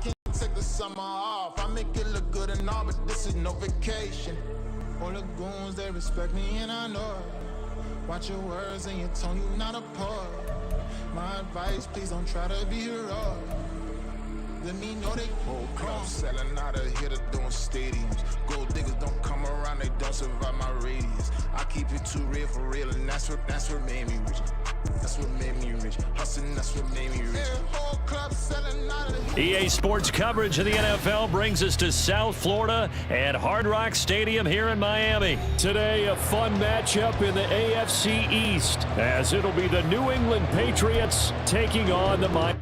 can't take the summer off. I make it look good and all, but this is no vacation. All the goons, they respect me and I know it. Watch your words and your tone, you not a poet. My advice, please don't try to be heroic. Let me know they whole club selling out of here to doing stadiums. Gold diggers don't come around, they don't survive my radius. I keep it too real for real, and that's what made me rich. That's what made me rich. Hustling, that's what made me rich. Whole club selling out of here. EA Sports coverage of the NFL brings us to South Florida at Hard Rock Stadium here in Miami. Today, a fun matchup in the AFC East, as it'll be the New England Patriots taking on the Miami.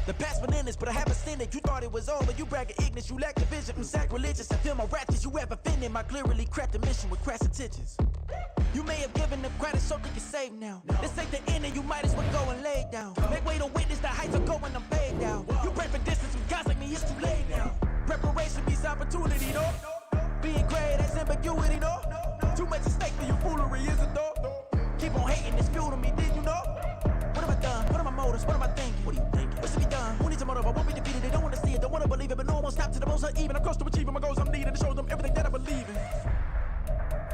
The past bananas, but I haven't seen it. You thought it was over. You bragging ignorance. You lack the vision from sacrilegious. I feel my raptors. You have offended my clearly crafted mission with crass intentions. You may have given them credit so they can save now. This ain't the end and you might as well go and lay down. Make way to witness the heights are going, I'm paid down. You pray for distance with guys like me, it's too late now. Preparation beats opportunity, no? Being great has ambiguity, no? Too much at stake for your foolery, is it though? Keep on hating, it's fuel to me, did you know? What have I done? What are my motives? What am I thinking? What are you thinking? What should be done? Who needs a motive? I won't be defeated. They don't want to see it, don't want to believe it, but no one won't stop to the most uneven. I'm close to achieving my goals. I'm needing to show them everything that I believe in.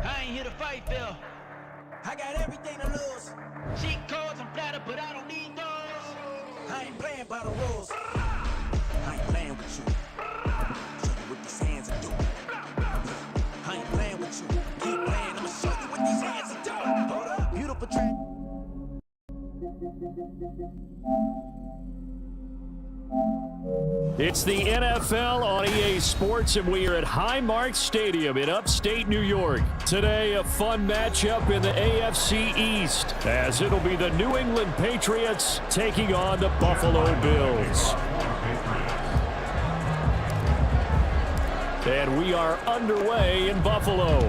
I ain't here to fight, Phil. I got everything to lose. Cheat codes, I'm flattered, but I don't need those. I ain't playing by the rules. I ain't playing with you. Show you what these hands are doing. I ain't playing with you. Keep playing. I'ma show you what these hands are doing. Hold up. Beautiful track. It's the NFL on EA Sports, and we are at Highmark Stadium in upstate New York. Today, a fun matchup in the AFC East, as it'll be the New England Patriots taking on the Buffalo Bills. And we are underway in Buffalo.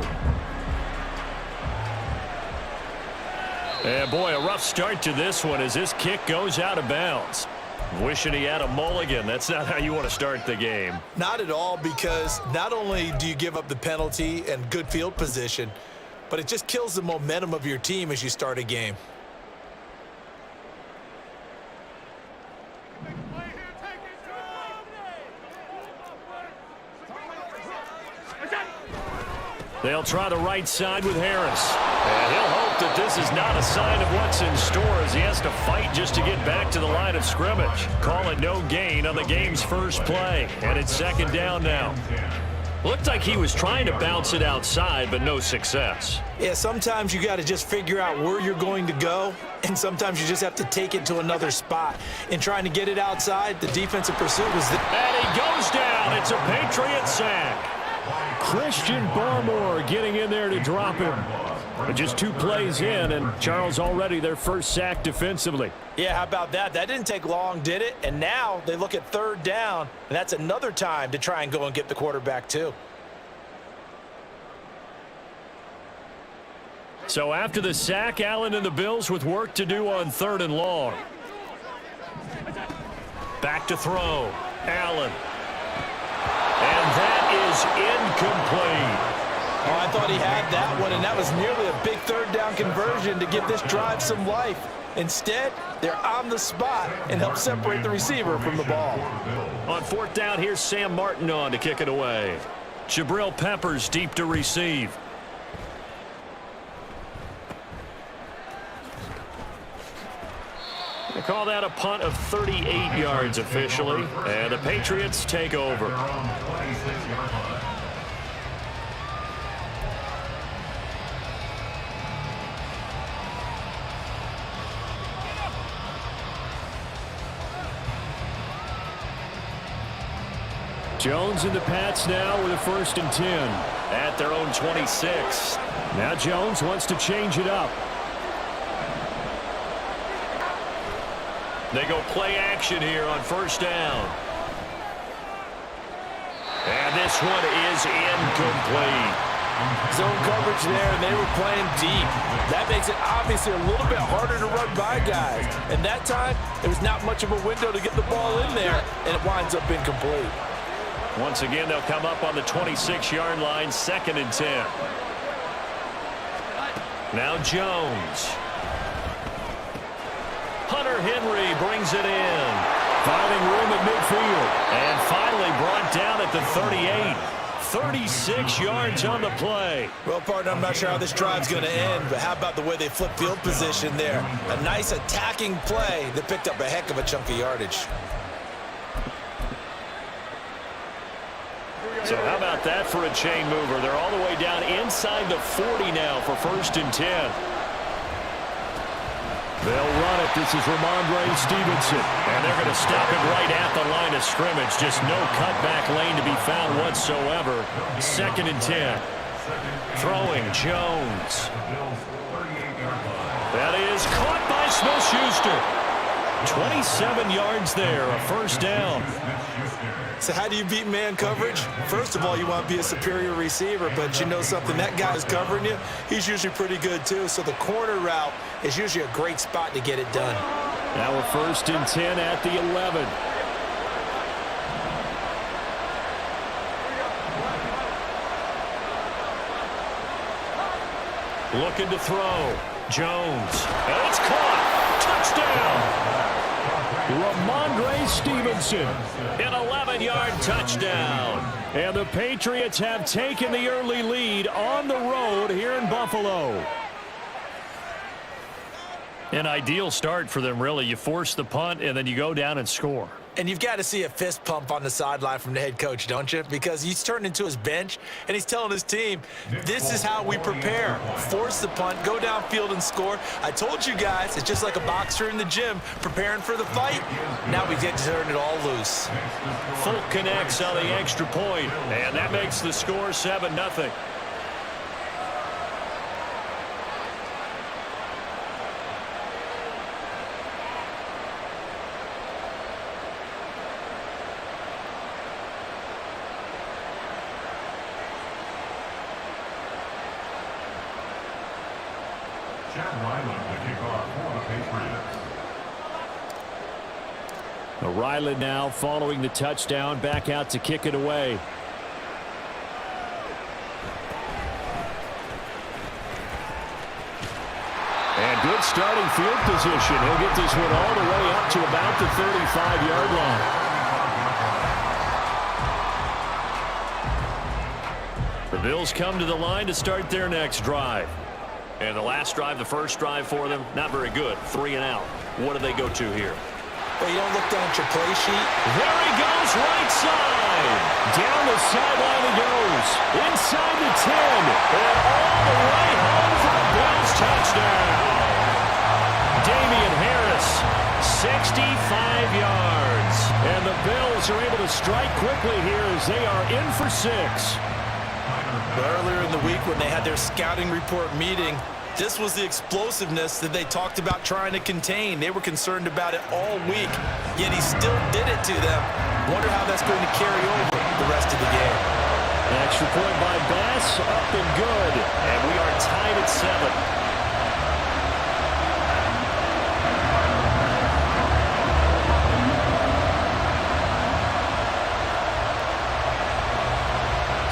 And boy, a rough start to this one as this kick goes out of bounds. Wishing he had a mulligan. That's not how you want to start the game. Not at all, because not only do you give up the penalty and good field position, but it just kills the momentum of your team as you start a game. They'll try the right side with Harris. And he'll hope that this is not a sign of what's in store as he has to fight just to get back to the line of scrimmage. Call it no gain on the game's first play. And it's second down now. Looked like he was trying to bounce it outside, but no success. Yeah, sometimes you got to just figure out where you're going to go, and sometimes you just have to take it to another spot. In trying to get it outside, the defensive pursuit was the... And he goes down. It's a Patriot sack. Christian Barmore getting in there to drop him. But just 2 plays in, and Charles already their first sack defensively. Yeah, how about that? That didn't take long, did it? And now they look at third down, and that's another time to try and go and get the quarterback too. So after the sack, Allen and the Bills with work to do on 3rd and long. Back to throw. Allen. And that is incomplete. Oh, I thought he had that one, and that was nearly a big 3rd down conversion to give this drive some life. Instead, they're on the spot and help separate the receiver from the ball. On 4th down, here's Sam Martin on to kick it away. Jabril Peppers deep to receive. They call that a punt of 38 yards officially, and the Patriots take over. Jones and the Pats now with a 1st and 10 at their own 26. Now Jones wants to change it up. They go play action here on 1st down. And this one is incomplete. Zone coverage there, and they were playing deep. That makes it obviously a little bit harder to run by guys. And that time, there was not much of a window to get the ball in there, and it winds up incomplete. Once again, they'll come up on the 26-yard line, 2nd and 10. Now Jones. Hunter Henry brings it in. Finding room at midfield. And finally brought down at the 38. 36 yards on the play. Well, partner, I'm not sure how this drive's going to end, but how about the way they flip field position there? A nice attacking play that picked up a heck of a chunk of yardage. So how about that for a chain mover? They're all the way down inside the 40 now for 1st and 10. They'll run it. This is Mw2 Stevenson. And they're going to stop it right at the line of scrimmage. Just no cutback lane to be found whatsoever. 2nd and 10. Throwing Jones. That is caught by Smith-Schuster. 27 yards there, a 1st down. So how do you beat man coverage? First of all, you want to be a superior receiver, but you know something, that guy is covering you, he's usually pretty good too. So the corner route is usually a great spot to get it done. Now we're 1st and 10 at the 11. Looking to throw. Jones. And it's caught. Touchdown. Mw2 Stevenson, an 11-yard touchdown. And the Patriots have taken the early lead on the road here in Buffalo. An ideal start for them, really. You force the punt, and then you go down and score. And you've got to see a fist pump on the sideline from the head coach, don't you? Because he's turned into his bench, and he's telling his team, this is how we prepare. Force the punt, go downfield and score. I told you guys, it's just like a boxer in the gym preparing for the fight. Now we get to turn it all loose. Folk connects on the extra point, and that makes the score 7-0. Ryland now following the touchdown, back out to kick it away. And good starting field position. He'll get this one all the way up to about the 35-yard line. The Bills come to the line to start their next drive. And the last drive, the first drive for them, not very good. 3 and out. What do they go to here? Well, you don't look down at your play sheet. There he goes, right side. Down the sideline he goes. Inside the 10. And all the way home for the Bills touchdown. Damian Harris, 65 yards. And the Bills are able to strike quickly here as they are in for 6. Earlier in the week when they had their scouting report meeting, this was the explosiveness that they talked about trying to contain. They were concerned about it all week, yet he still did it to them. Wonder how that's going to carry over the rest of the game. Extra point by Bass, up and good. And we are tied at 7.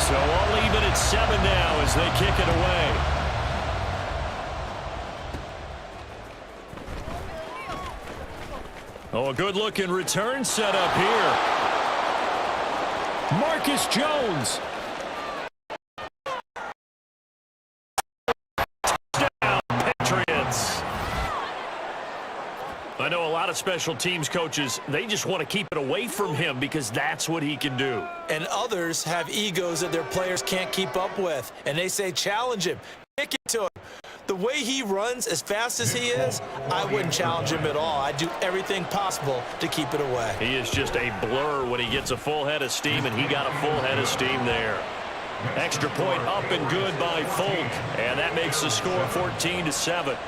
So all even at 7 now as they kick it away. Oh, a good-looking return set up here. Marcus Jones. Touchdown, Patriots. I know a lot of special teams coaches, they just want to keep it away from him because that's what he can do. And others have egos that their players can't keep up with. And they say, challenge him, kick it to him. The way he runs as fast as he is, I wouldn't challenge him at all. I'd do everything possible to keep it away. He is just a blur when he gets a full head of steam, and he got a full head of steam there. Extra point up and good by Folk, and that makes the score 14-7.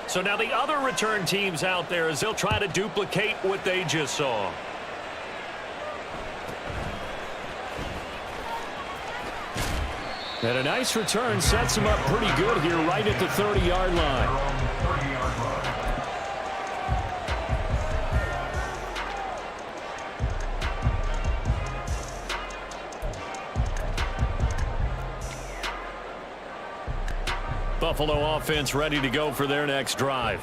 So now the other return teams out there as they'll try to duplicate what they just saw. And a nice return sets him up pretty good here right at the 30-yard line. Buffalo offense ready to go for their next drive.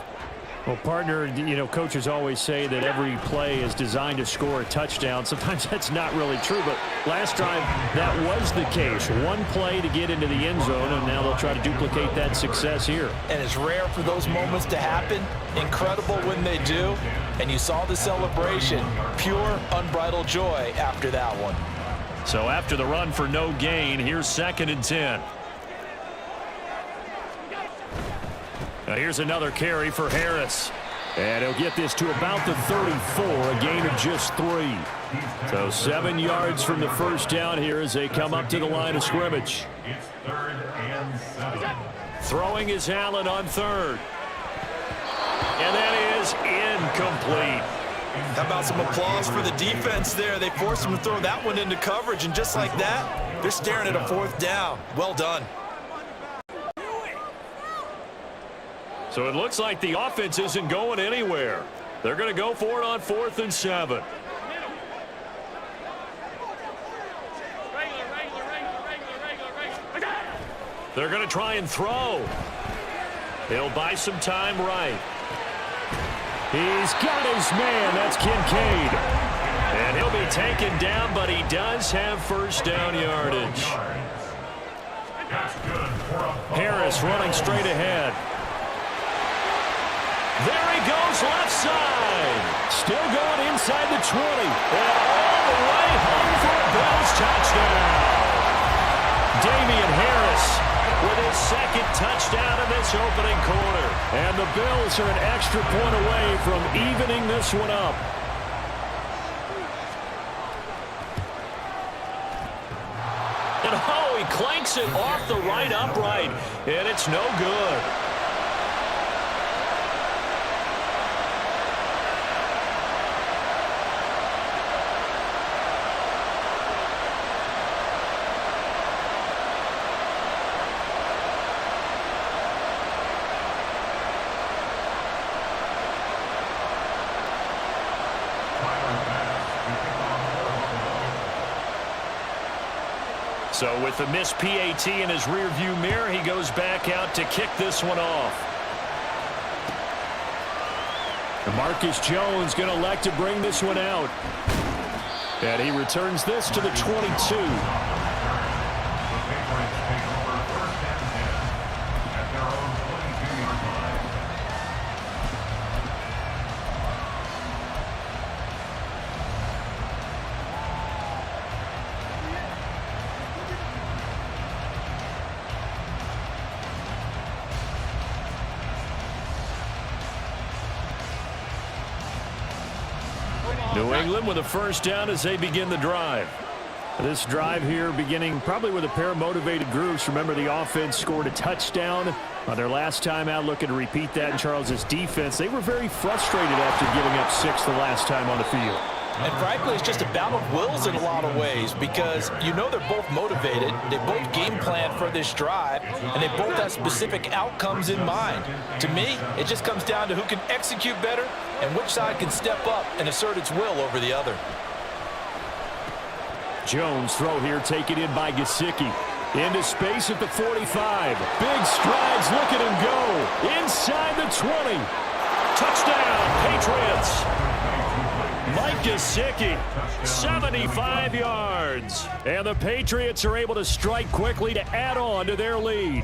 Well, partner, coaches always say that every play is designed to score a touchdown. Sometimes that's not really true, but last drive, that was the case. One play to get into the end zone, and now they'll try to duplicate that success here. And it's rare for those moments to happen. Incredible when they do. And you saw the celebration. Pure, unbridled joy after that one. So after the run for no gain, here's 2nd and 10. Now here's another carry for Harris. And he'll get this to about the 34, a gain of just 3. So 7 yards from the first down here as they come up to the line of scrimmage. It's 3rd and 7. Throwing is Allen on 3rd. And that is incomplete. How about some applause for the defense there? They forced him to throw that one into coverage, and just like that, they're staring at a 4th down. Well done. So it looks like the offense isn't going anywhere. They're going to go for it on 4th and 7. They're going to try and throw. He'll buy some time right. He's got his man. That's Kincaid. And he'll be taken down, but he does have first down yardage. Harris running straight ahead. There he goes left side. Still going inside the 20. And all the way home for a Bills touchdown. Damian Harris with his 2nd touchdown in this opening quarter. And the Bills are an extra point away from evening this one up. And oh, he clanks it off the right upright. And it's no good. So with the missed PAT in his rearview mirror, he goes back out to kick this one off. And Marcus Jones going to elect to bring this one out. And he returns this to the 22. New England with a first down as they begin the drive. This drive here beginning probably with a pair of motivated groups. Remember, the offense scored a touchdown on their last time out, looking to repeat that in Charles's defense. They were very frustrated after giving up 6 the last time on the field. And frankly, it's just a battle of wills in a lot of ways because they're both motivated. They both game plan for this drive, and they both have specific outcomes in mind. To me, it just comes down to who can execute better and which side can step up and assert its will over the other. Jones throw here taken in by Gesicki. Into space at the 45. Big strides. Look at him go. Inside the 20. Touchdown, Patriots. Mike Gesicki, 75 yards. And the Patriots are able to strike quickly to add on to their lead.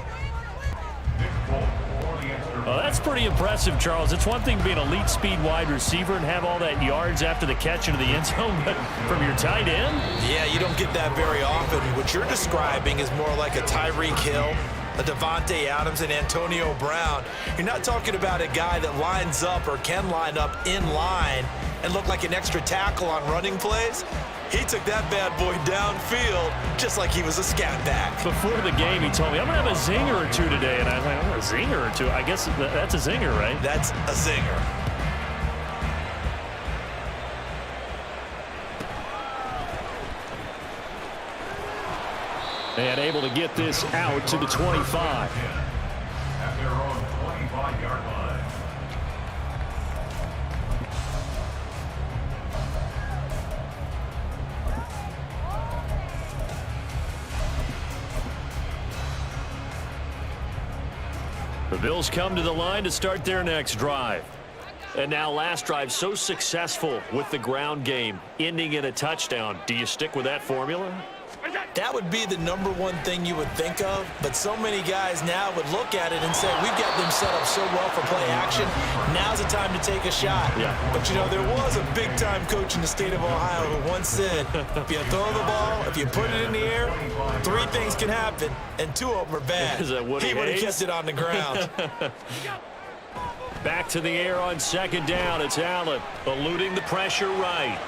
Well, that's pretty impressive, Charles. It's one thing being an elite speed wide receiver and have all that yards after the catch into the end zone, but from your tight end? Yeah, you don't get that very often. What you're describing is more like a Tyreek Hill, a Devontae Adams, and Antonio Brown. You're not talking about a guy that lines up or can line up in line and look like an extra tackle on running plays. He took that bad boy downfield just like he was a scat back. Before the game, he told me, I'm going to have a zinger or two today. And I was like, oh, a zinger or two? I guess that's a zinger, right? That's a zinger. And able to get this out to the 25. At their own 25-yard line. The Bills come to the line to start their next drive. And now last drive so successful with the ground game, ending in a touchdown. Do you stick with that formula? That would be the number one thing you would think of, but so many guys now would look at it and say, we've got them set up so well for play action. Now's the time to take a shot. Yeah. But, you know, there was a big-time coach in the state of Ohio who once said, if you throw the ball, if you put it in the air, 3 things can happen, and 2 of them are bad. Is that Woody He would have Hayes? kept it on the ground. Back to the air on second down. It's Allen eluding the pressure right.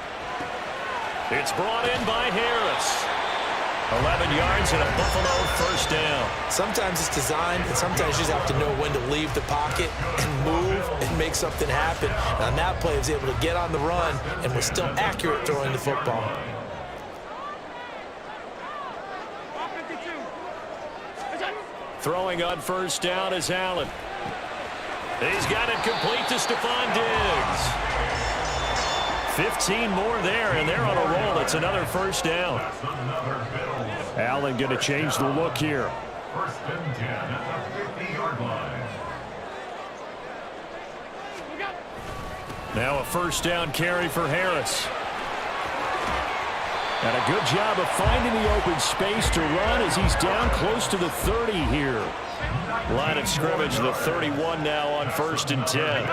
It's brought in by Harris. 11 yards and a Buffalo first down. Sometimes it's designed, and sometimes you just have to know when to leave the pocket and move and make something happen. And on that play, he was able to get on the run and was still accurate throwing the football. Throwing on first down is Allen. He's got it complete to Stephon Diggs. 15 more there, and they're on a roll. It's another first down. Allen going to change the look here. First and 10 at the 50-yard line. Now a first down carry for Harris. And a good job of finding the open space to run as he's down close to the 30 here. Line of scrimmage, the 31 now on first and 10.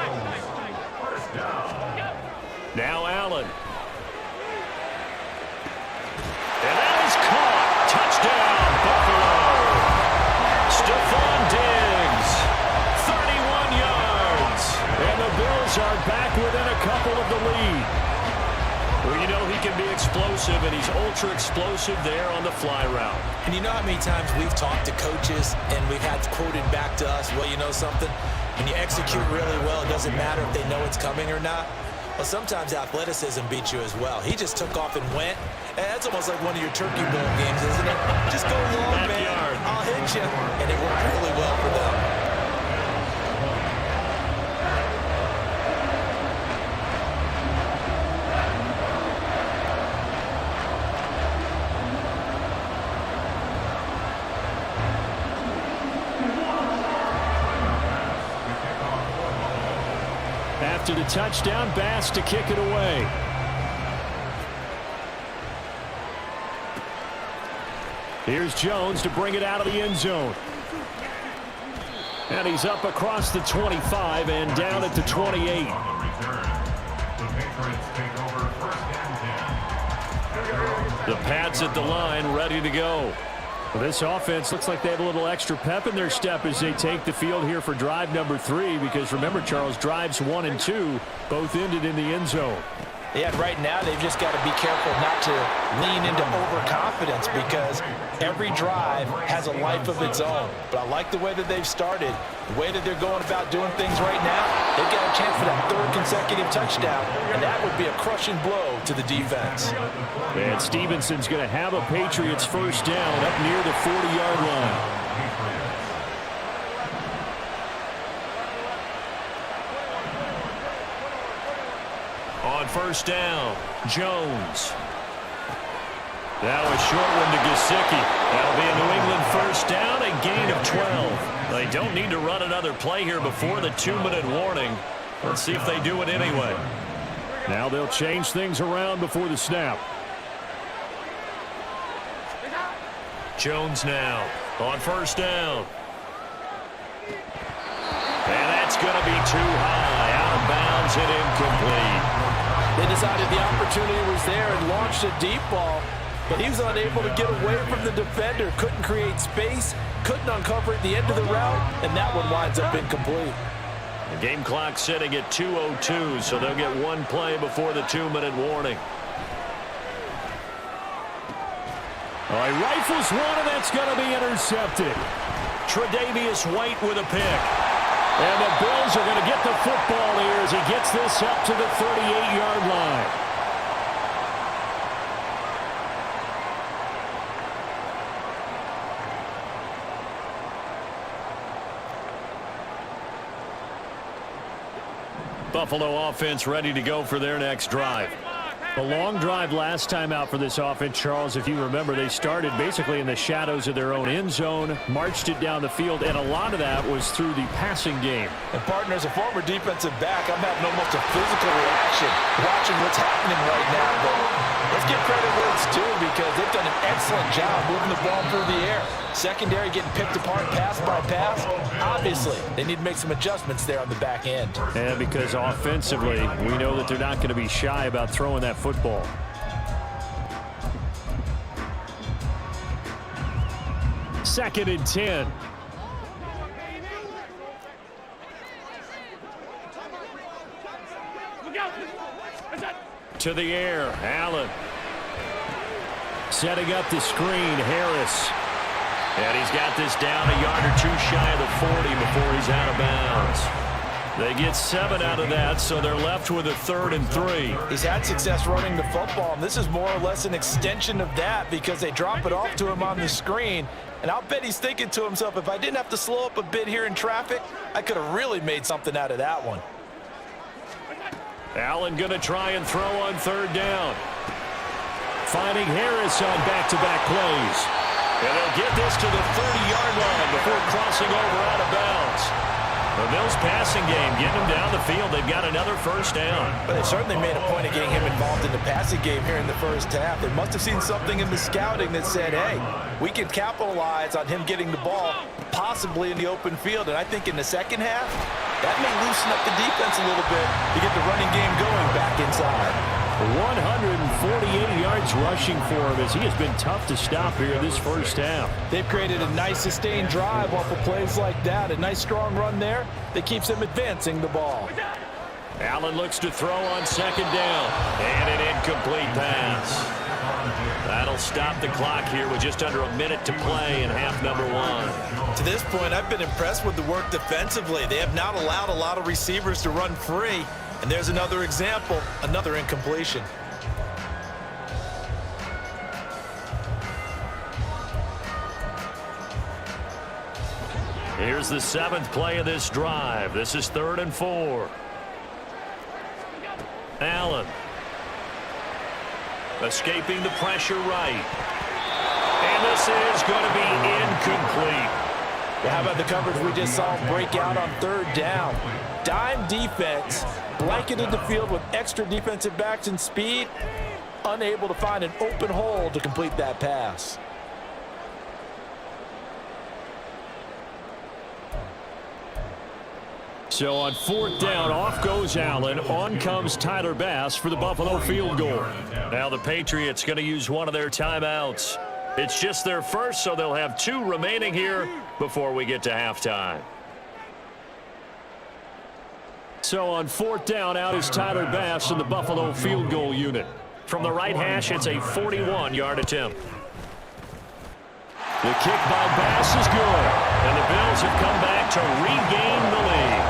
Now Allen. And that is caught. Touchdown, Buffalo. Stephon Diggs, 31 yards. And the Bills are back within a couple of the lead. Well, you know he can be explosive, and he's ultra explosive there on the fly route. And you know how many times we've talked to coaches and we've had quoted back to us, well, you know something? When you execute really well, it doesn't matter if they know it's coming or not. Well, sometimes athleticism beats you as well. He just took off and went. And that's almost like one of your Turkey Bowl games, isn't it? Just go long, man. I'll hit you. And it worked really well for them. After the touchdown, Bass to kick it away. Here's Jones to bring it out of the end zone. And he's up across the 25 and down at the 28. The Pats at the line, ready to go. Well, this offense looks like they have a little extra pep in their step as they take the field here for drive number 3, because remember, Charles, drives 1 and 2 both ended in the end zone. Yeah, right now they've just got to be careful not to lean into overconfidence, because every drive has a life of its own. But I like the way that they've started, the way that they're going about doing things right now. They've got a chance for that 3rd consecutive touchdown, and that would be a crushing blow to the defense. And Stevenson's going to have a Patriots first down up near the 40-yard line. On first down, Jones. That was short one to Gesicki. That'll be a New England first down, a gain of 12. They don't need to run another play here before the 2-minute warning. Let's see if they do it anyway. Now they'll change things around before the snap. Jones now on first down. And that's going to be too high. Out of bounds and incomplete. They decided the opportunity was there and launched a deep ball, but he was unable to get away from the defender, couldn't create space, couldn't uncover at the end of the route, and that one winds up incomplete. The game clock sitting at 2:02, so they'll get one play before the 2-minute warning. All right, rifles one, and that's going to be intercepted. Tre'Davious White with a pick. And the Bills are going to get the football here as he gets this up to the 38-yard line. Buffalo offense ready to go for their next drive. A long drive last time out for this offense, Charles. If you remember, they started basically in the shadows of their own end zone, marched it down the field, and a lot of that was through the passing game. And, partner, as a former defensive back, I'm having almost a physical reaction watching what's happening right now. But let's give credit where it's due because they've done an excellent job moving the ball through the air. Secondary getting picked apart pass by pass. Obviously, they need to make some adjustments there on the back end. And because offensively, we know that they're not going to be shy about throwing that football. Second and 10. To the air, Allen. Setting up the screen, Harris. And he's got this down a yard or two shy of the 40 before he's out of bounds. They get 7 out of that, so they're left with a 3rd and 3. He's had success running the football, and this is more or less an extension of that because they drop it off to him on the screen. And I'll bet he's thinking to himself, if I didn't have to slow up a bit here in traffic, I could have really made something out of that one. Allen going to try and throw on 3rd down. Finding Harris on back-to-back plays. And they'll get this to the 30-yard line before crossing over out of bounds. The Bills passing game, getting him down the field. They've got another 1st down. But they certainly made a point of getting him involved in the passing game here in the first half. They must have seen something in the scouting that said, hey, we can capitalize on him getting the ball possibly in the open field. And I think in the second half, that may loosen up the defense a little bit to get the running game going back inside. 148 yards rushing for him as he has been tough to stop here this first half. They've created a nice sustained drive off of plays like that. A nice strong run there that keeps them advancing the ball. Allen looks to throw on 2nd down. And an incomplete pass. That'll stop the clock here with just under a minute to play in half number 1. To this point, I've been impressed with the work defensively. They have not allowed a lot of receivers to run free. And there's another example, another incompletion. Here's the 7th play of this drive. This is 3rd and 4. Allen. Escaping the pressure right. And this is going to be incomplete. How about the coverage we just saw break out on 3rd down? Dime defense, blanketed the field with extra defensive backs and speed, unable to find an open hole to complete that pass. So on 4th down, off goes Allen. On comes Tyler Bass for the Buffalo field goal. Now the Patriots going to use one of their timeouts. It's just their first, so they'll have 2 remaining here before we get to halftime. So on 4th down, out is Tyler Bass in the Buffalo field goal unit. From the right hash, it's a 41-yard attempt. The kick by Bass is good, and the Bills have come back to regain the lead.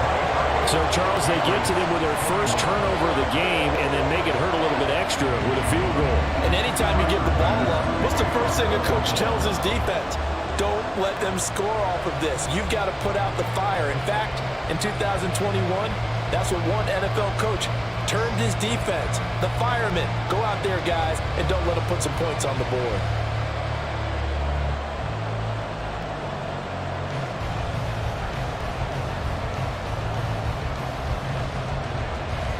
So, Charles, they get to them with their first turnover of the game and then make it hurt a little bit extra with a field goal. And anytime you give the ball up, what's the first thing a coach tells his defense? Don't let them score off of this. You've got to put out the fire. In fact, in 2021, that's what one NFL coach termed his defense. The firemen. Go out there, guys, and don't let them put some points on the board.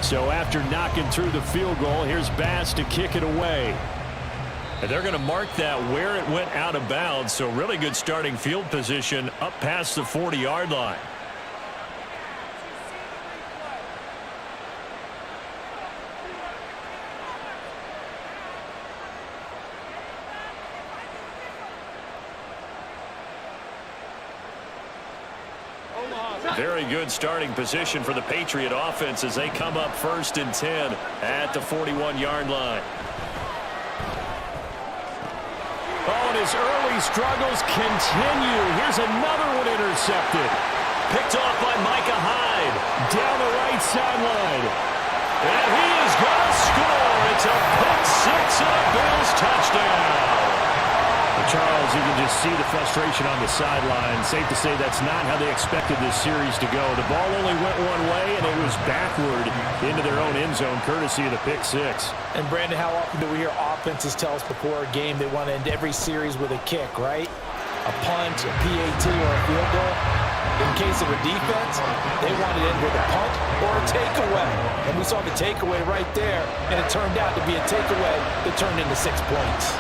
So after knocking through the field goal, here's Bass to kick it away. And they're going to mark that where it went out of bounds. So really good starting field position up past the 40-yard line. Very good starting position for the Patriot offense as they come up 1st and 10 at the 41-yard line. Oh, and his early struggles continue. Here's another one intercepted. Picked off by Micah Hyde down the right sideline. And he is going to score. It's a pick 6 and a Bills touchdown. Charles, you can just see the frustration on the sideline. Safe to say that's not how they expected this series to go. The ball only went one way, and it was backward into their own end zone, courtesy of the pick six. And, Brandon, how often do we hear offenses tell us before a game they want to end every series with a kick, right? A punt, a PAT, or a field goal. In case of a defense, they want it in with a punt or a takeaway. And we saw the takeaway right there, and it turned out to be a takeaway that turned into 6 points.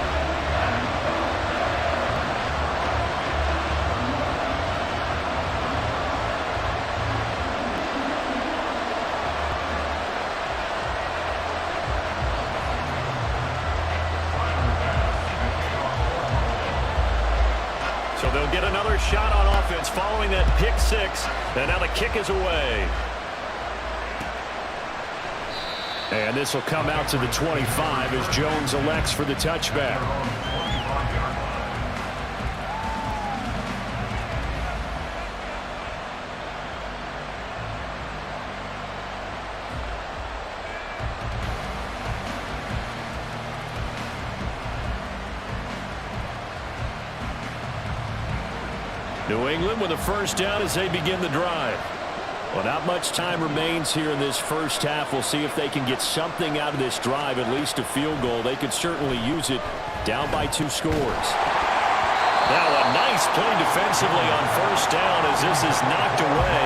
So they'll get another shot on offense following that pick six. And now the kick is away. And this will come out to the 25 as Jones elects for the touchback. New England with a first down as they begin the drive. Well, not much time remains here in this first half. We'll see if they can get something out of this drive, at least a field goal. They could certainly use it down by 2 scores. Now a nice play defensively on first down as this is knocked away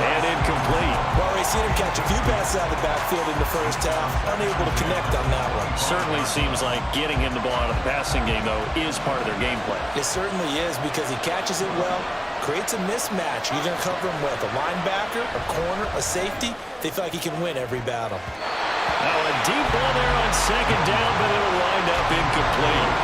and incomplete. Well, we've seen him catch a few passes out of the backfield in the first half. Unable to connect on that one. Certainly seems like getting him the ball out of the passing game, though, is part of their game plan. It certainly is because he catches it well, creates a mismatch. You're going to cover him with a linebacker, a corner, a safety. They feel like he can win every battle. Now a deep ball there on second down, but it'll wind up incomplete.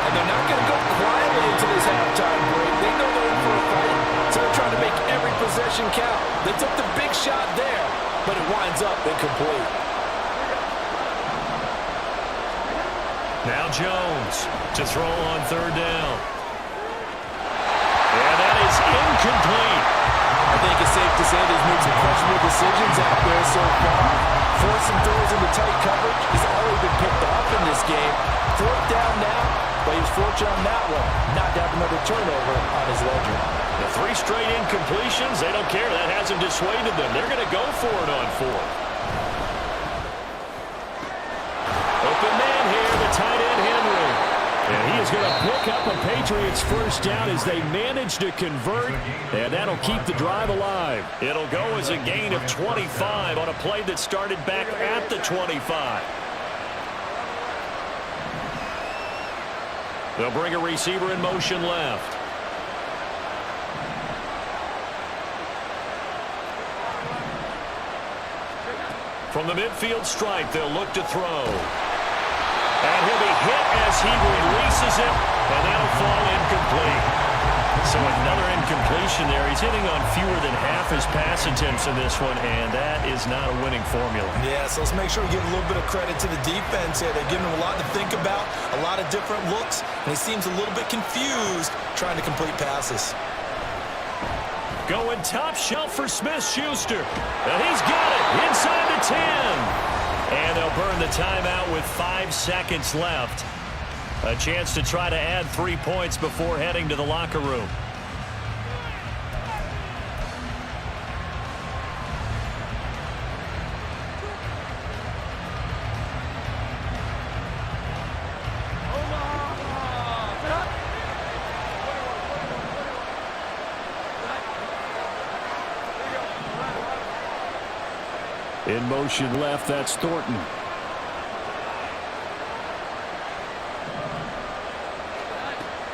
And they're not going to go quietly into this halftime break. They know they're in for a fight, so they're trying to make every possession count. They took the big shot there, but it winds up incomplete. Now Jones to throw on third down. And that is incomplete. I think it's safe to say they've made some questionable decisions out there so far. Forcing throws into tight coverage. He's already been picked off in this game. Fourth down now, but he was fortunate on that one. Not to have another turnover on his ledger. The 3 straight incompletions, they don't care. That hasn't dissuaded them. They're going to go for it on 4th. Open man here, the tight end Henry. And he is going to pick up a Patriots first down as they manage to convert, and that'll keep the drive alive. It'll go as a gain of 25 on a play that started back at the 25. They'll bring a receiver in motion left. From the midfield stripe, they'll look to throw. And he'll be hit as he releases it, and that'll fall incomplete. So another incompletion there. He's hitting on fewer than half his pass attempts in this one, and that is not a winning formula. Yeah, so let's make sure we give a little bit of credit to the defense here. They're giving him a lot to think about, a lot of different looks, and he seems a little bit confused trying to complete passes. Going top shelf for Smith-Schuster. And he's got it inside the 10. And they'll burn the timeout with 5 seconds left. A chance to try to add 3 points before heading to the locker room. In motion left, that's Thornton.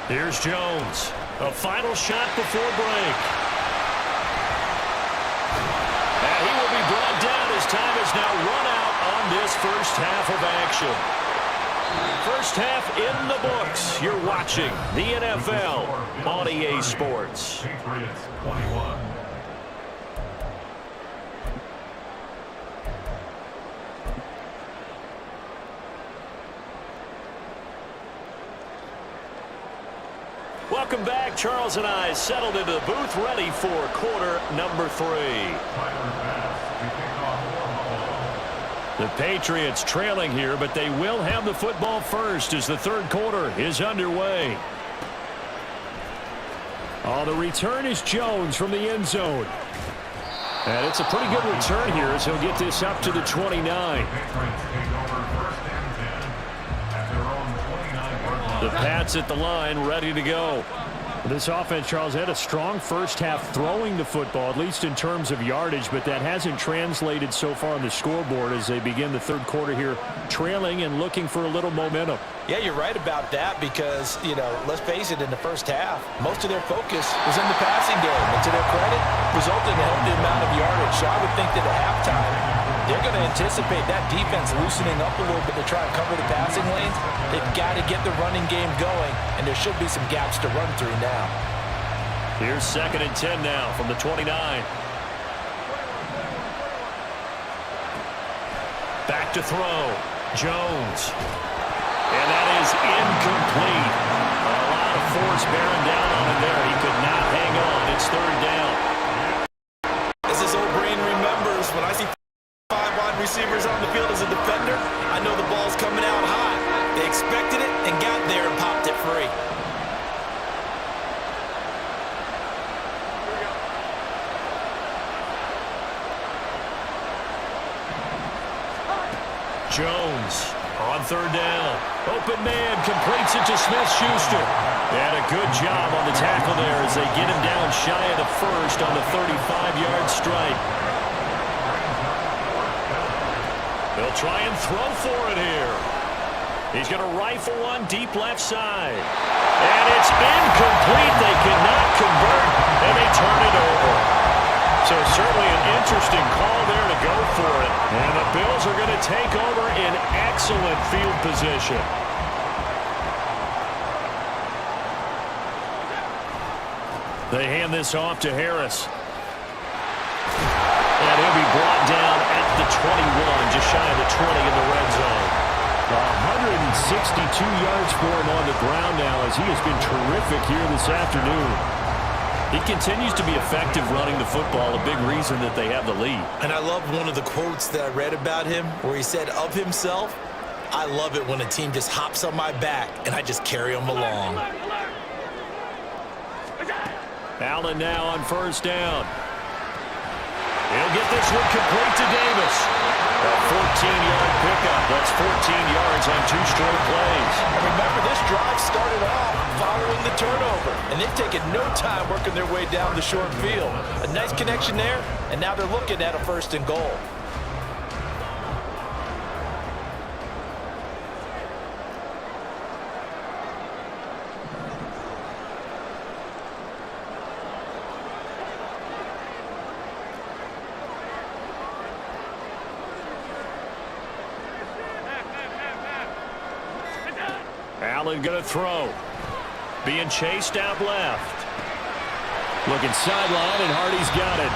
Here's Jones. A final shot before break. And he will be brought down as time has now run out on this first half of action. First half in the books. You're watching the NFL on EA Sports. Patriots 21. Welcome back. Charles and I settled into the booth ready for quarter number 3. The Patriots trailing here, but they will have the football first as the third quarter is underway. Oh, the return is Jones from the end zone. And it's a pretty good return here as he'll get this up to the 29. The Pats at the line, ready to go. This offense, Charles, had a strong first half throwing the football, at least in terms of yardage, but that hasn't translated so far on the scoreboard as they begin the third quarter here, trailing and looking for a little momentum. Yeah, you're right about that because, let's face it, in the first half, most of their focus was in the passing game. And to their credit, resulted in a healthy amount of yardage. So I would think that at halftime, they're going to anticipate that defense loosening up a little bit to try and cover the passing lanes. They've got to get the running game going, and there should be some gaps to run through now. Here's 2nd and 10 now from the 29. Back to throw. Jones. And that is incomplete. A lot of force bearing down on him there. He could not hang on. It's 3rd down. As his old brain remembers, when I see 5 wide receivers on the field as a defender, I know the ball's coming out high. They expected it and got there and popped it free. Jones on 3rd down. Open man completes it to Smith-Schuster. And a good job on the tackle there as they get him down shy of the first on the 35-yard strike. They'll try and throw for it here. He's going to rifle one deep left side. And it's incomplete. They cannot convert, and they turn it over. So certainly an interesting call there to go for it. And the Bills are going to take over in excellent field position. They hand this off to Harris. And he'll be brought down at the 21, just shy of the 20 in the red zone. 162 yards for him on the ground now as he has been terrific here this afternoon. He continues to be effective running the football, a big reason that they have the lead. And I love one of the quotes that I read about him where he said of himself, I love it when a team just hops on my back and I just carry them along. Allen now on 1st down. He'll get this one complete to Davis. A 14-yard pickup. That's 14 yards on 2 straight plays. And remember, this drive started off following the turnover, and they've taken no time working their way down the short field. A nice connection there, and now they're looking at a 1st and goal. Allen going to throw. Being chased out left. Looking sideline, and Hardy's got it.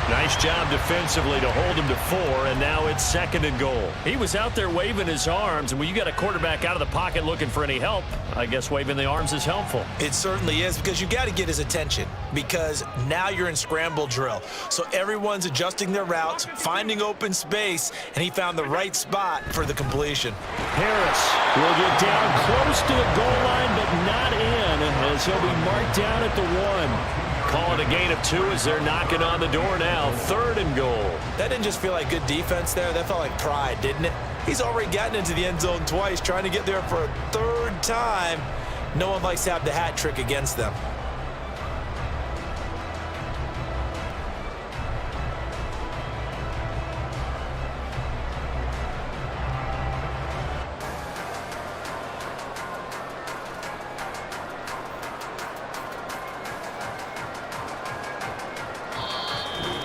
Nice job defensively to hold him to 4, and now it's 2nd and goal. He was out there waving his arms, and when you got a quarterback out of the pocket looking for any help, I guess waving the arms is helpful. It certainly is, because you got to get his attention, because now you're in scramble drill. So everyone's adjusting their routes, finding open space, and he found the right spot for the completion. Harris will get down close to the goal line, but not in, as he'll be marked down at the 1. Call it a gain of 2 as they're knocking on the door now. 3rd and goal. That didn't just feel like good defense there. That felt like pride, didn't it? He's already gotten into the end zone twice, trying to get there for a 3rd time. No one likes to have the hat trick against them.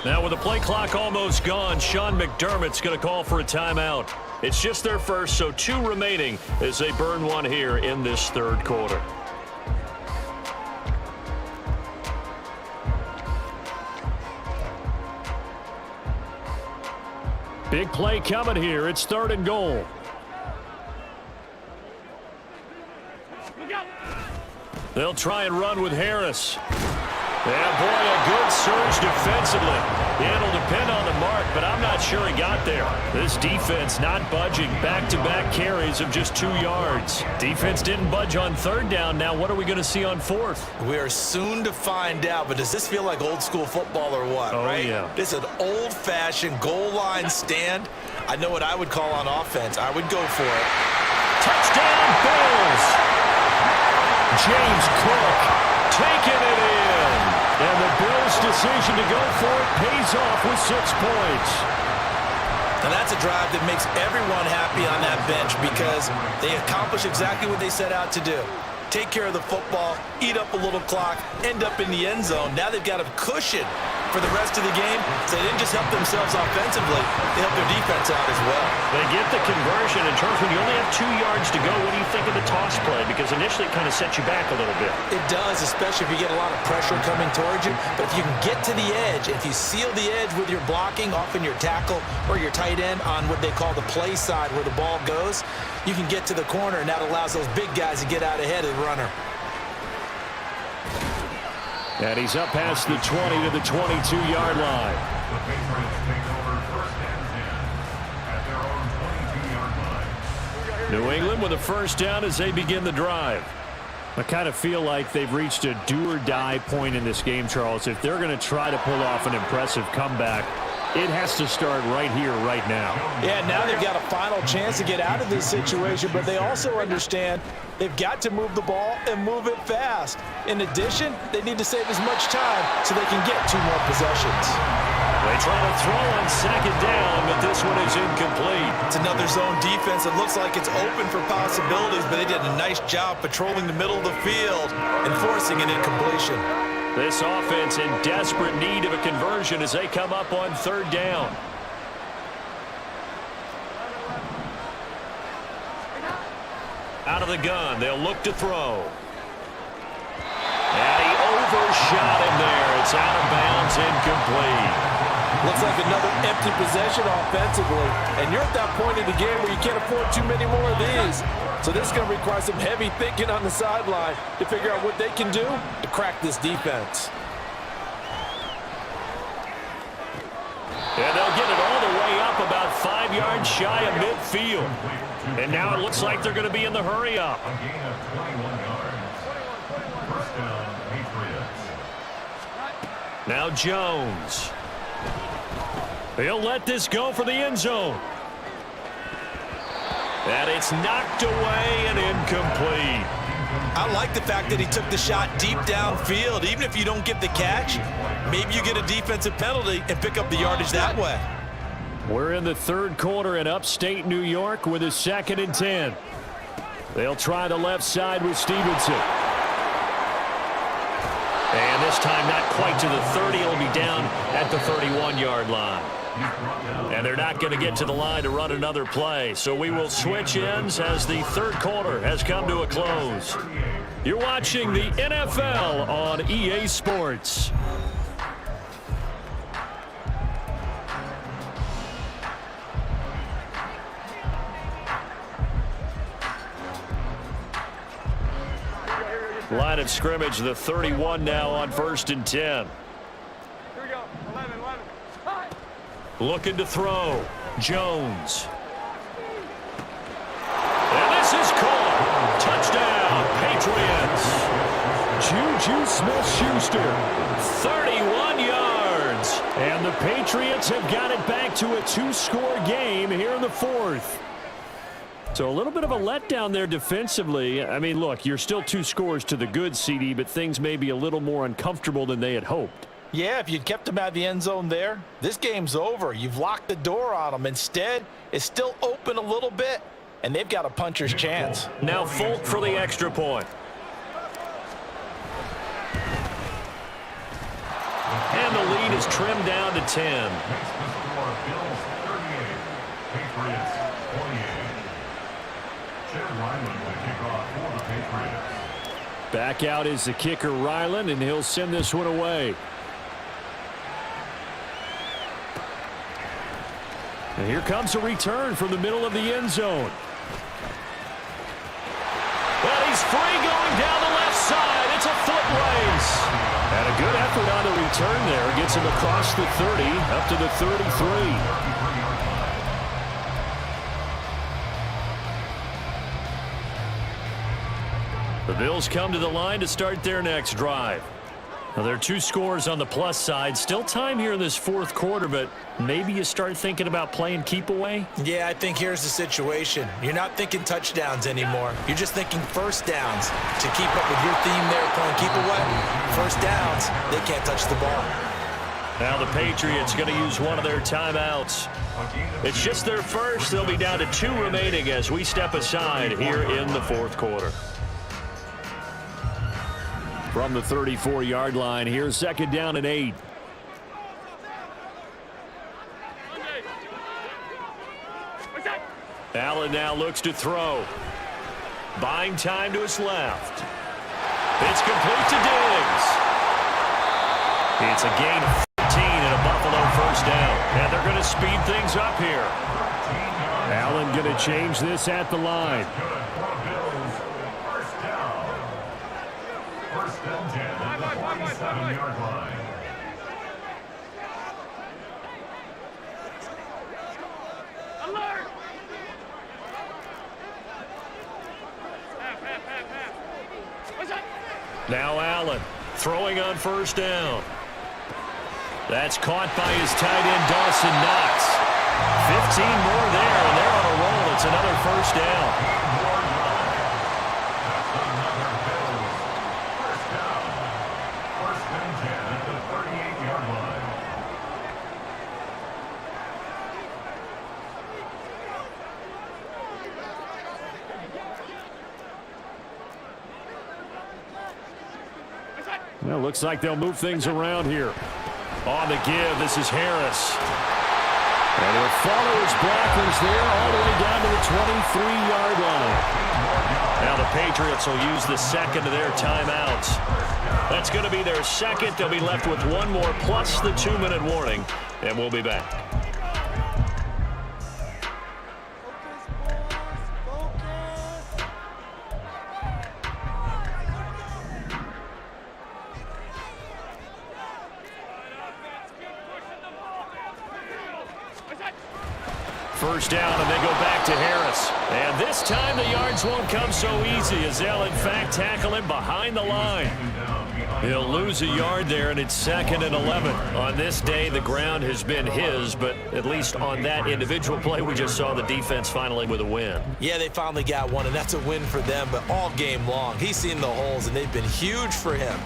Now with the play clock almost gone, Sean McDermott's going to call for a timeout. It's just their first, so 2 remaining as they burn one here in this 3rd quarter. Big play coming here. It's 3rd and goal. They'll try and run with Harris. Yeah, boy, a good surge defensively. It'll depend on the mark, but I'm not sure he got there. This defense not budging. Back-to-back carries of just 2 yards. Defense didn't budge on third down. Now what are we going to see on fourth? We are soon to find out, but does this feel like old school football or what, right? Yeah. This is an old-fashioned goal line stand. I know what I would call on offense. I would go for it. Touchdown, Bills! James Cook taking it in. And the Bills' decision to go for it pays off with 6 points. And that's a drive that makes everyone happy on that bench because they accomplish exactly what they set out to do. Take care of the football, eat up a little clock, end up in the end zone. Now they've got a cushion for the rest of the game, so they didn't just help themselves offensively, they helped their defense out as well. They get the conversion. In terms when you only have 2 yards to go, what do you think of the toss play? Because initially it kind of sets you back a little bit. It does, especially if you get a lot of pressure coming towards you. But if you can get to the edge, if you seal the edge with your blocking, often your tackle or your tight end on what they call the play side where the ball goes, you can get to the corner, and that allows those big guys to get out ahead of the runner. And he's up past the 20 to the 22-yard line. The Patriots take over first and 10 at their own 22-yard line. New England with a first down as they begin the drive. I kind of feel like they've reached a do-or-die point in this game, Charles. If they're going to try to pull off an impressive comeback, it has to start right here, right now. Yeah, now they've got a final chance to get out of this situation, but they also understand they've got to move the ball and move it fast. In addition, they need to save as much time so they can get 2 more possessions. They try to throw on second down, but this one is incomplete. It's another zone defense that looks like it's open for possibilities, but they did a nice job patrolling the middle of the field and forcing an incompletion. This offense in desperate need of a conversion as they come up on third down. Out of the gun, they'll look to throw. And he overshot him there. It's out of bounds, incomplete. Looks like another empty possession offensively. And you're at that point in the game where you can't afford too many more of these. So this is going to require some heavy thinking on the sideline to figure out what they can do to crack this defense. And they'll get it all the way up about 5 yards shy of midfield. And now it looks like they're going to be in the hurry-up. A gain of 21 yards. First down, Patriots. Now Jones. He'll let this go for the end zone. And it's knocked away and incomplete. I like the fact that he took the shot deep downfield. Even if you don't get the catch, maybe you get a defensive penalty and pick up the yardage that way. We're in the third quarter in upstate New York with a 2nd and 10. They'll try the left side with Stevenson. And this time not quite to the 30. He'll be down at the 31-yard line. And they're not going to get to the line to run another play. So we will switch ends as the third quarter has come to a close. You're watching the NFL on EA Sports. Line of scrimmage, the 31 now on 1st and 10. Here we go. 11. Looking to throw. Jones. And this is caught. Touchdown, Patriots. Juju Smith-Schuster, 31 yards. And the Patriots have got it back to a 2-score game here in the 4th. So a little bit of a letdown there defensively. I mean, look, you're still 2 scores to the good, CD, but things may be a little more uncomfortable than they had hoped. Yeah, if you'd kept them out of the end zone there, this game's over. You've locked the door on them. Instead, it's still open a little bit, and they've got a puncher's chance. Now Folk for the extra point. And the lead is trimmed down to 10. Makes the score Bills 38, Patriots 28. Chip Ryland will kick off for the Patriots. Back out is the kicker Ryland, and he'll send this one away. And here comes a return from the middle of the end zone. And he's free going down the left side. It's a foot race. And And a good effort on the return there. Gets him across the 30, up to the 33. The Bills come to the line to start their next drive. Now, there are 2 scores on the plus side. Still time here in this fourth quarter, but maybe you start thinking about playing keep away? Yeah, I think here's the situation. You're not thinking touchdowns anymore. You're just thinking first downs. To keep up with your theme there, playing keep away, first downs, they can't touch the ball. Now the Patriots going to use one of their timeouts. It's just their first. They'll be down to 2 remaining as we step aside here in the fourth quarter. From the 34-yard line, here's second down and 8. Allen now looks to throw. Buying time to his left. It's complete to Diggs. It's a gain of 15 and a Buffalo first down. And they're going to speed things up here. Allen going to change this at the line. First and 10 at the 47-yard line. Alert! Now Allen throwing on first down. That's caught by his tight end, Dawson Knox. 15 more there, and they're on a roll. It's another first down. Well, looks like they'll move things around here. On the give, this is Harris. And he'll follow his blockers there all the way down to the 23-yard line. Now the Patriots will use the second of their timeouts. That's going to be their second. They'll be left with one more plus the 2-minute warning, and we'll be back. First down, and they go back to Harris. And this time the yards won't come so easy as they'll, in fact, tackle him behind the line. He'll lose a yard there, and it's second and 11. On this day, the ground has been his, but at least on that individual play, we just saw the defense finally with a win. Yeah, they finally got one, and that's a win for them, but all game long, he's seen the holes, and they've been huge for him.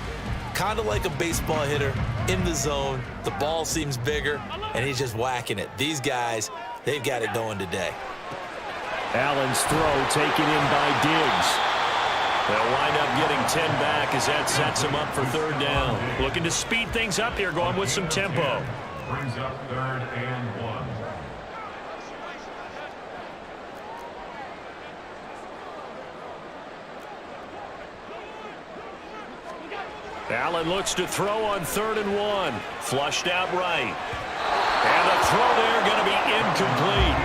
Kind of like a baseball hitter in the zone. The ball seems bigger, and he's just whacking it. These guys, they've got it going today. Allen's throw taken in by Diggs. They'll wind up getting 10 back as that sets him up for third down. Looking to speed things up here, going with some tempo. Brings up third and 1. Allen looks to throw on 3rd and 1. Flushed out right. And the throw there going to be incomplete.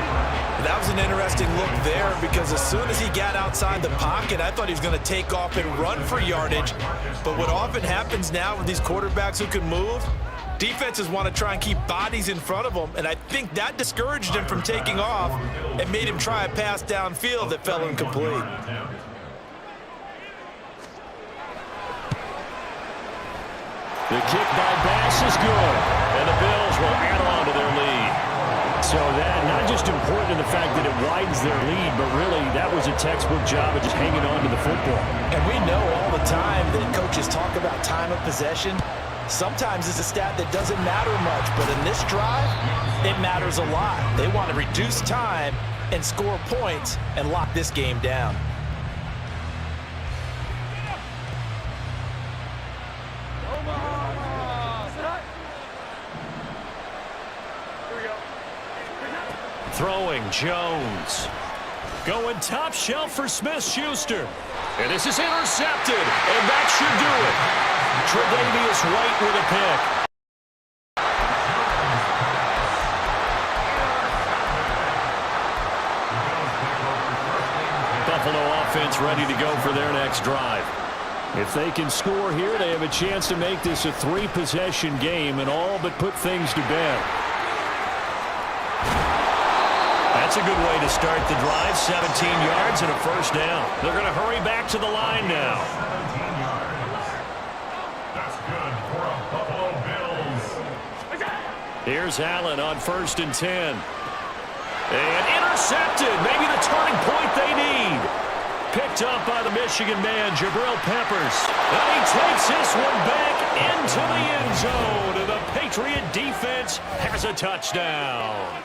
That was an interesting look there because as soon as he got outside the pocket, I thought he was going to take off and run for yardage. But what often happens now with these quarterbacks who can move, defenses want to try and keep bodies in front of them, and I think that discouraged him from taking off and made him try a pass downfield that fell incomplete. The kick by Bass is good, and the Bills will add on to their lead. So that, not just important in the fact that it widens their lead, but really that was a textbook job of just hanging on to the football. And we know all the time that coaches talk about time of possession. Sometimes it's a stat that doesn't matter much, but in this drive, it matters a lot. They want to reduce time and score points and lock this game down. Throwing Jones. Going top shelf for Smith-Schuster. And this is intercepted. And that should do it. Tre'Davious White with a pick. Buffalo offense ready to go for their next drive. If they can score here, they have a chance to make this a 3-possession game and all but put things to bed. That's a good way to start the drive. 17 yards and a first down. They're going to hurry back to the line now. 17 yards. That's good for a Buffalo Bills. Here's Allen on 1st and 10. And intercepted. Maybe the turning point they need. Picked up by the Michigan man, Jabril Peppers. And he takes this one back into the end zone. And the Patriot defense has a touchdown.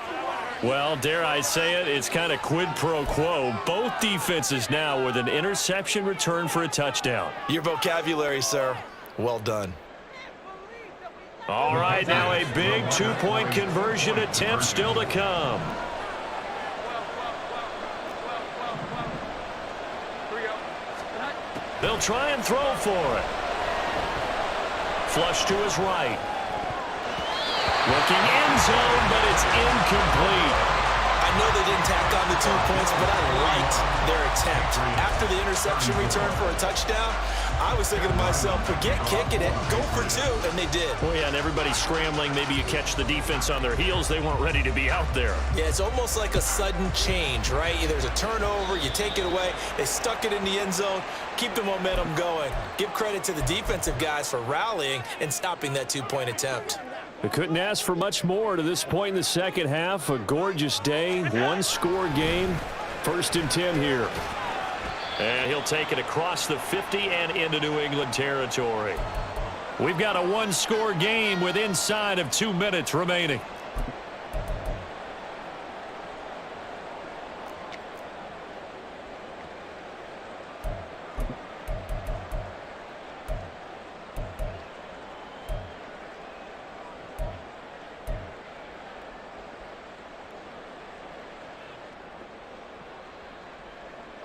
Well, dare I say it, it's kind of quid pro quo. Both defenses now with an interception return for a touchdown. Your vocabulary, sir. Well done. All right, now a big 2-point conversion attempt still to come. They'll try and throw for it. Flush to his right. Looking end zone, but it's incomplete. I know they didn't tack on the 2 points, but I liked their attempt. After the interception return for a touchdown, I was thinking to myself, forget kicking it, go for 2, and they did. Oh, yeah, and everybody's scrambling. Maybe you catch the defense on their heels. They weren't ready to be out there. Yeah, it's almost like a sudden change, right? There's a turnover, you take it away, they stuck it in the end zone, keep the momentum going. Give credit to the defensive guys for rallying and stopping that 2-point attempt. They couldn't ask for much more to this point in the second half. A gorgeous day, 1-score game. 1st and 10 here. And he'll take it across the 50 and into New England territory. We've got a 1-score game with inside of 2 minutes remaining.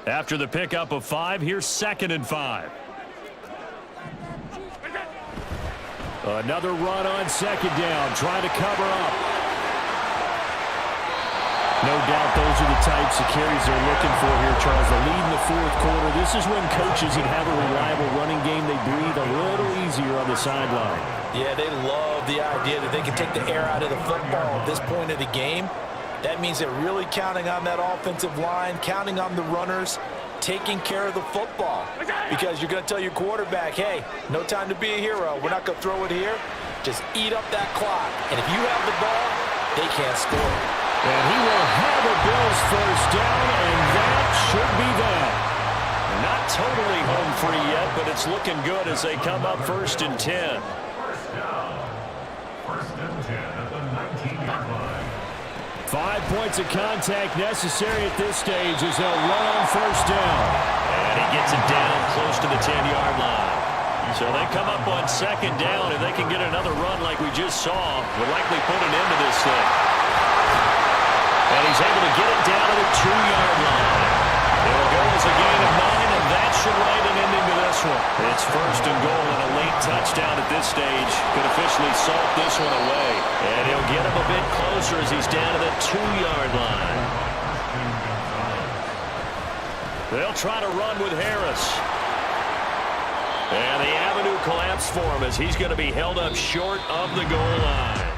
After the pickup of 5, here's 2nd and 5. Another run on 2nd down, trying to cover up. No doubt those are the types of carries they're looking for here, Charles. The lead in the 4th quarter. This is when coaches that have a reliable running game, they breathe a little easier on the sideline. Yeah, they love the idea that they can take the air out of the football at this point of the game. That means they're really counting on that offensive line, counting on the runners, taking care of the football. Because you're going to tell your quarterback, hey, no time to be a hero. We're not going to throw it here. Just eat up that clock. And if you have the ball, they can't score. And he will have a Bills first down, and that should be that. Not totally home free yet, but it's looking good as they come up 1st and 10. First down. 1st and 10 at the 19-yard line. 5 points of contact necessary at this stage as they'll run on 1st down. And he gets it down close to the 10-yard line. So they come up on 2nd down. If they can get another run like we just saw, will likely put an end to this thing. And he's able to get it down to the 2-yard line. It'll go as a gain of 9, and that should write an ending to this one. It's 1st and goal, and a late touchdown at this stage could officially salt this one away. And he'll get him a bit closer as he's down to the 2-yard line. They'll try to run with Harris. And the avenue collapsed for him as he's going to be held up short of the goal line.